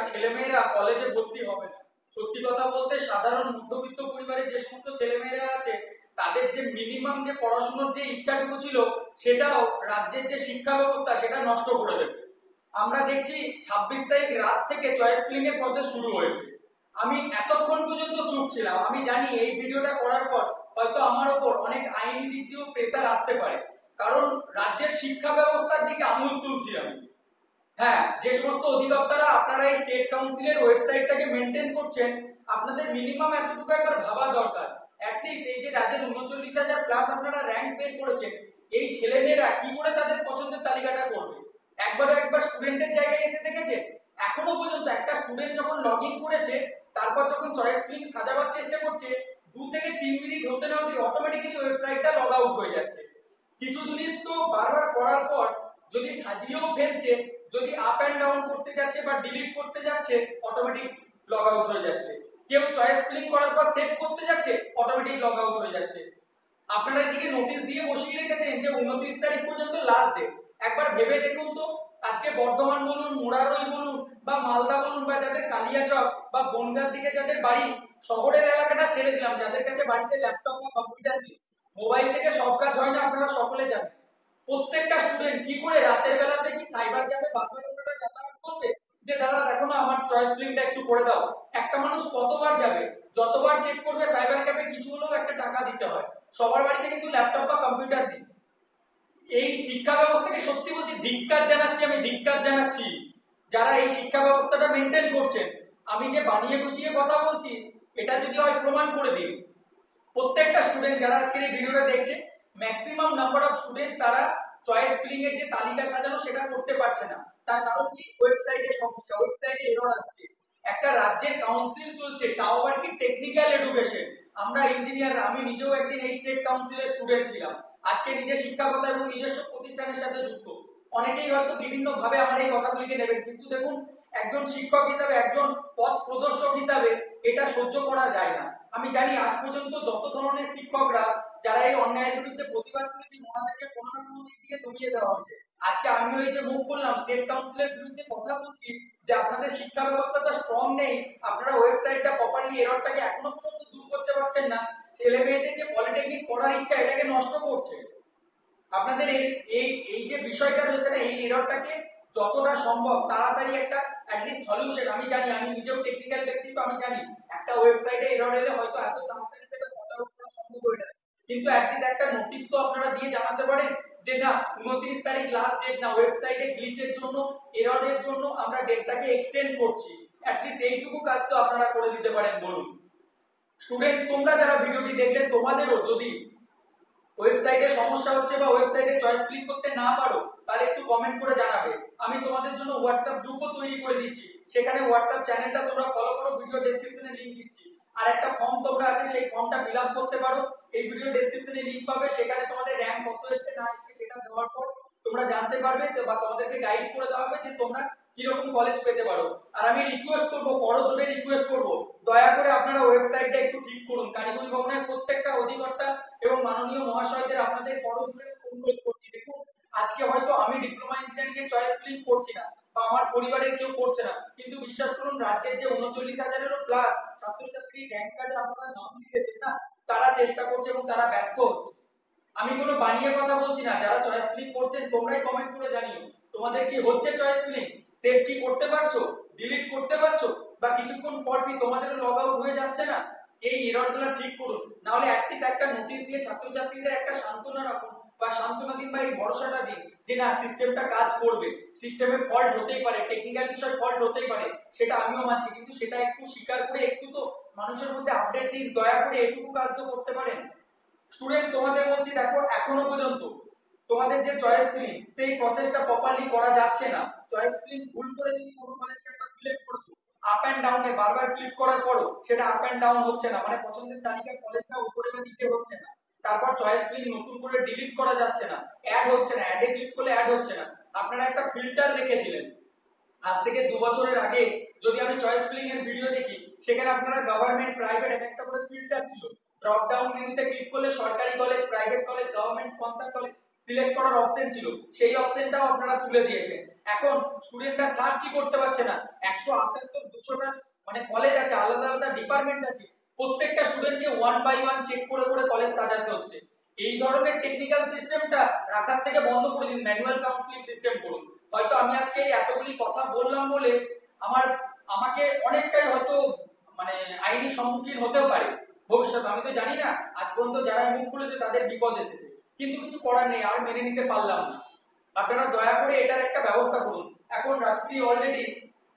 ছেলেমেয়েরা কলেজে ভর্তি হবে না। সত্যি কথা বলতে সাধারণ মধ্যবিত্ত পরিবারের যে সমস্ত ছেলেমেয়েরা আছে তাদের যে মিনিমাম যে পড়াশোনার যে ইচ্ছাটুকু ছিল সেটাও রাজ্যের যে শিক্ষা ব্যবস্থা সেটা নষ্ট করে দেবে। আমরা দেখছি 26 তারিখ রাত থেকে চয়েস ফিলিং এর প্রসেস শুরু হয়েছে। আমি এতক্ষণ পর্যন্ত চুপ ছিলাম। আমি জানি এই ভিডিওটা করার পর হয়তো আমার উপর অনেক আইনি দিক দিয়েও প্রেসার আসতে পারে, কারণ রাজ্যের শিক্ষা ব্যবস্থার দিকে আঙুল তুলছি আমি। হ্যাঁ, যে সমস্ত অধিদপ্তররা আপনারা এই স্টেট কাউন্সিলের ওয়েবসাইটটাকে মেনটেন করছেন, আপনাদের মিনিমাম এতটুকু একবার ভাবা দরকার। অ্যাটলিস্ট এই যে রাজ্যের ৩৯,০০০ প্লাস আপনারা র‍্যাঙ্ক বের করেছেন, এই ছেলেমেয়েরা কি করে তাদের পছন্দের তালিকাটা করবে? একবার স্টুডেন্টের জায়গায় এসে দেখেছেন? এখনো পর্যন্ত একটা স্টুডেন্ট যখন লগ ইন করেছে, তারপর যখন চয়েস ফিলিং সাজাবার চেষ্টা করছে, 2 থেকে 3 মিনিট হতে না হতে অটোমেটিক্যালি ওয়েবসাইটটা লগ আউট হয়ে যাচ্ছে। কিছু জিনিস তো বারবার করার পর যদি সাজিয়েও ফেলছে, যদি আপ এন্ড ডাউন করতে যাচ্ছে বা ডিলিট করতে যাচ্ছে, অটোমেটিক লগ আউট হয়ে যাচ্ছে। কেউ চয়েস ফিলিং করার পর সেভ করতে যাচ্ছে, অটোমেটিক লগ আউট হয়ে যাচ্ছে। আপনারা এদিকে নোটিশ দিয়ে বসিয়ে রেখেছেন যে 29 তারিখ পর্যন্ত লাস্ট ডেট। একবার ভেবে দেখুন তো, আজকে বর্ধমান বলুন, মুরারই বলুন বা মালদা বলুন, বা যাদের কালিয়াচক বা বনগাঁর দিকে যাদের বাড়ি, শহরের এলাকাটা ছেড়ে দিলাম, যাদের কাছে বাড়িতে ল্যাপটপ বা কম্পিউটার নেই, মোবাইল থেকে সব কাজ হয় না, আপনারা সকলে জানেন। প্রত্যেকটা স্টুডেন্ট কি করে রাতের বেলাতে কি সাইবার ক্যাফে বারবার ওনারা যাতায়াত করবে যে দাদা দেখো না আমার চয়েস ফিলিংটা একটু করে দাও? একটা মানুষ কতবার যাবে? যতবার চেক করবে সাইবার ক্যাফে কিছু হলেও একটা টাকা দিতে হয়। সবার বাড়িতে কিন্তু ল্যাপটপ বা কম্পিউটার নেই। এই শিক্ষা ব্যবস্থাকে সত্যি বলছি ধিক্কার জানাচ্ছি, আমি ধিক্কার জানাচ্ছি যারা এই শিক্ষা ব্যবস্থাটা মেনটেন করছেন। আমি যে বানিয়ে গুছিয়ে কথা বলছি এটা যদি হয় প্রমাণ করে দিন। প্রত্যেকটা স্টুডেন্ট যারা আজকের এই ভিডিওটা দেখছে, ম্যাক্সিমাম নাম্বার অফ স্টুডেন্ট তারা চয়েস ফিলিং এর যে তালিকা সাজানো সেটা করতে পারছে না। তার কারণ কি? ওয়েবসাইটে সমস্যা, ওয়েবসাইটে এরর আসছে। একটা রাজ্যের কাউন্সিল চলছে, তাও আবার কি টেকনিক্যাল এডুকেশন। আমরা ইঞ্জিনিয়ার, আমি নিজেও একদিন এই স্টেট কাউন্সিলের স্টুডেন্ট ছিলাম। আজকে নিজে শিক্ষকতা এবং নিজস্ব প্রতিষ্ঠানের সাথে যুক্ত। অনেকেই হয়তো বিভিন্ন ভাবে আমার এই কথাগুলিকে নেবেন, কিন্তু দেখুন একজন শিক্ষক হিসাবে, একজন পথ প্রদর্শক হিসাবে এটা সহ্য করা যায় না। আমি জানি আজ পর্যন্ত যত ধরনের শিক্ষকরা যারা এই অন্যায়ের বিরুদ্ধে প্রতিবাদ করেছেন, ওনাদেরকে কোনো না কোনো দিক থেকে দমিয়ে দেওয়া হয়েছে। আজকে আমি ওই যে মুখ করলাম স্টেট কাউন্সিলের বিরুদ্ধে কথা বলছি যে আপনাদের শিক্ষা ব্যবস্থাটা স্ট্রং নেই, আপনারা ওয়েবসাইটটা প্রপারলি এররটাকে এখনো পর্যন্ত দূর করতে পারছেন না, ছেলে মেয়েদের যে পলিটেকনিক পড়ার ইচ্ছা এটাকে নষ্ট করছে। আপনাদের এই এই এই যে বিষয়টা রয়েছে না, এই এররটাকে যতটা সম্ভব তাড়াতাড়ি একটা অ্যাটলিস্ট সলিউশন, আমি জানি আমি নিজেও টেকনিক্যাল ব্যক্তি, তো আমি জানি একটা ওয়েবসাইটে এরর এলে হয়তো এত তাড়াতাড়ি সেটা সর্ট আউট করা সম্ভব হয়ে যায়, কিন্তু অ্যাটলিস্ট একটা নোটিশ তো আপনারা দিয়ে জানাতে পারেন যে না 29 তারিখ লাস্ট ডেট, না ওয়েবসাইটে গ্লিচের জন্য, এররের জন্য আমরা ডেটটাকে এক্সটেন্ড করছি। অ্যাটলিস্ট এইটুকু কাজ তো আপনারা করে দিতে পারেন। বলুন স্টুডেন্ট, তোমরা যারা ভিডিওটি দেখলে তোমাদেরও যদি ওয়েবসাইটে সমস্যা হচ্ছে বা ওয়েবসাইটে চয়েস ক্লিক করতে না পারো, তাহলে একটু কমেন্ট করে জানাবে। আমি তোমাদের জন্য হোয়াটসঅ্যাপ গ্রুপও তৈরি করে দিচ্ছি, সেখানে হোয়াটসঅ্যাপ চ্যানেলটা তোমরা ফলো করো, ভিডিও ডেসক্রিপশনে লিংক দিচ্ছি। আর একটা ফর্ম তোমরা আছে, সেই ফর্মটা ফিল আপ করতে পারো, এই ভিডিও ডেসক্রিপশনে লিংক পাবে, সেখানে তোমাদের র‍্যাঙ্ক কত এসেছে না এসেছে সেটা দেওয়ার পর তোমরা জানতে পারবে, বা তোমাদেরকে গাইড করে দেওয়া হবে যে তোমরা কিরকম কলেজ পেতে পারো। আর আমি রিকোয়েস্ট করবো, করজোরে রিকোয়েস্ট করবো, দয়া করে আপনারা ওয়েবসাইটটা একটু ঠিক করুন। কারিগরি ভবনের প্রত্যেকটা অধিকর্তা এবং মাননীয় মহাশয়দের আপনাদের করজোরে অনুরোধ করছি। দেখুন আজকে হয়তো আমি ডিপ্লোমা ইঞ্জিনিয়ারিং এর চয়েস ফিলিং করছি না, বা আমার পরিবারের কেউ করছে না, কিন্তু বিশ্বাস করুন রাজ্যের যে ৩৯,০০০-এরও প্লাস ছাত্রছাত্রী র‍্যাঙ্ক কার্ডে আপনারা নাম লিখেছেন না, তারা চেষ্টা করছে এবং তারা ব্যর্থ হচ্ছে। আমি কোনো বানিয়ে কথা বলছি না, যারা চয়েস ফিলিং করছেন তোমরাই কমেন্ট করে জানিও তোমাদের কি হচ্ছে চয়েস ফিলিং, সেভ কি করতে পারছো, ডিলিট করতে পারছো, বা কিছুক্ষণ পর কি তোমাদেরও লগ আউট হয়ে যাচ্ছে না? এই এররগুলো ঠিক করুন, না হলে অ্যাটলিস্ট একটা নোটিশ দিয়ে ছাত্রছাত্রীদের একটা সান্ত্বনা রাখুন, বা সান্ত্বনা দিন, বা এই ভরসাটা দিন যে না সিস্টেমটা কাজ করবে। সিস্টেমে ফল্ট হতেই পারে, টেকনিক্যাল বিষয় ফল্ট হতেই পারে, সেটা আমিও মানছি, কিন্তু সেটা একটু স্বীকার করে একটু তো মানুষের মধ্যে আপডেট দিন। দয়া করে এটুকু কাজ তো করতে পারেন। স্টুডেন্ট তোমাদের বলছি, দেখো এখনো পর্যন্ত তোমাদের যে চয়েস ফিলিং সেই প্রসেসটা প্রপারলি করা যাচ্ছে না। চয়েস ফিলিং ভুল করে যদি কোনো কলেজকে একটা সিলেক্ট করেছো, আপ এন্ড ডাউনে বারবার ক্লিক করার পরও সেটা আপ এন্ড ডাউন হচ্ছে না, মানে পছন্দের তালিকার কলেজটা উপরে বা নিচে হচ্ছে না। তারপর চয়েস ফিলিং নতুন করে ডিলিট করা যাচ্ছে না, অ্যাড হচ্ছে না, অ্যাডে ক্লিক করলে অ্যাড হচ্ছে না। আপনারা একটা ফিল্টার রেখেছিলেন আজ থেকে 2 বছরের আগে, যদি আমি চয়েস ফিলিং এর ভিডিও দেখি সেখানে আপনারা গভর্নমেন্ট প্রাইভেট একটা করে ফিল্টার ছিল, ড্রপ ডাউন মেনুতে ক্লিক করলে সরকারি college, private college, government sponsor college select করার অপশন ছিল, সেই অপশনটাও আপনারা তুলে দিয়েছেন। এখন স্টুডেন্টরা সার্চই করতে পারছে না। 178 200টা মানে কলেজ আছে, আলাদা আলাদা ডিপার্টমেন্ট আছে, প্রত্যেকটা স্টুডেন্টকে ওয়ান বাই ওয়ান চেক করে করে কলেজ সাজাতে হচ্ছে। এই ধরনের টেকনিক্যাল সিস্টেমটা রাখার থেকে বন্ধ করে দিন, ম্যানুয়াল কাউন্সেলিং সিস্টেম করুন। হয়তো আমি আজকে এই এতগুলি কথা বললাম বলে আমাকে অনেকটাই হয়তো মানে আইনি সম্মুখীন হতেও পারে ভবিষ্যতে, আমি তো জানি না। আজ পর্যন্ত যারা মুখ খুলেছে তাদের বিপদ এসেছে, কিন্তু কিছু করার নেই, আর মেনে নিতে পারলাম না। আপনারা দয়া করে এটার একটা ব্যবস্থা করুন। এখন রাত্রি অলরেডি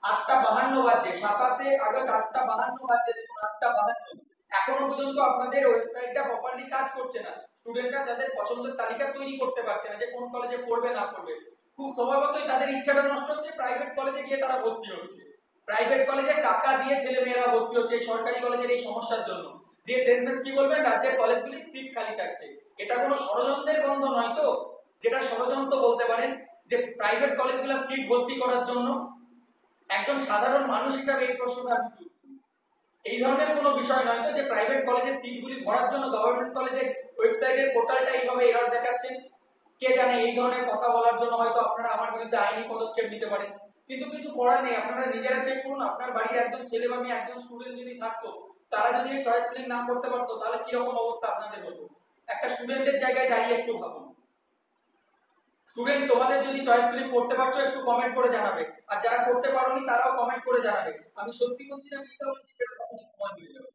8:52 বাজছে, 27 আগস্ট 8:52 বাজছে, দেখুন 8:52, এখনো পর্যন্ত আপনাদের ওয়েবসাইটটা প্রপারলি কাজ করছে না। স্টুডেন্টরা যাদের পছন্দের তালিকা তৈরি করতে পারছে না যে কোন কলেজে পড়বে না পড়বে, খুব স্বভাবতই তাদের ইচ্ছাটা নষ্ট হচ্ছে, প্রাইভেট কলেজে গিয়ে তারা ভর্তি হচ্ছে। প্রাইভেট কলেজে টাকা দিয়ে ছেলে মেয়েরা ভর্তি হচ্ছে এই সরকারি কলেজের এই সমস্যার জন্য। দিয়ে শেষমেশ কি বলবেন, রাজ্যের কলেজগুলি সিট খালি থাকছে। এটা কোনো ষড়যন্ত্রের গন্ধ নয় তো, যেটা ষড়যন্ত্র বলতে পারেন, যে প্রাইভেট কলেজগুলো সিট ভর্তি করার জন্য? একজন সাধারণ মানুষ হিসাবে এই প্রশ্নটা আমি তুলছি। এই ধরনের কোনো বিষয় নয় তো যে প্রাইভেট কলেজের সিটগুলি ভরার জন্য গভর্নমেন্ট কলেজের ওয়েবসাইটের পোর্টালটা এইভাবে এরর দেখাচ্ছেন। কে জানে এই ধরনের কথা বলার জন্য হয়তো আপনারা আমার বিরুদ্ধে আইনি পদক্ষেপ নিতে পারেন, কিন্তু কিছু করার নেই। আপনারা নিজেরা চেক করুন, আপনার বাড়ির একজন ছেলে বা মেয়ে, একজন স্টুডেন্ট যদি থাকতো, তারা যদি এই চয়েস ফিলিং না করতে পারতো, তাহলে কি রকম অবস্থা আপনাদের হতো? একটা স্টুডেন্টের জায়গায় দাঁড়িয়ে একটু ভাবুন। স্টুডেন্ট, তোমাদের যদি চয়েস ফিলিং করতে পারছো একটু কমেন্ট করে জানাবে, আর যারা করতে পারোনি তারাও কমেন্ট করে জানাবে। আমি সত্যি বলছি না মিথ্যা বলছি সেটা তখনই প্রমাণ হয়ে যাবে।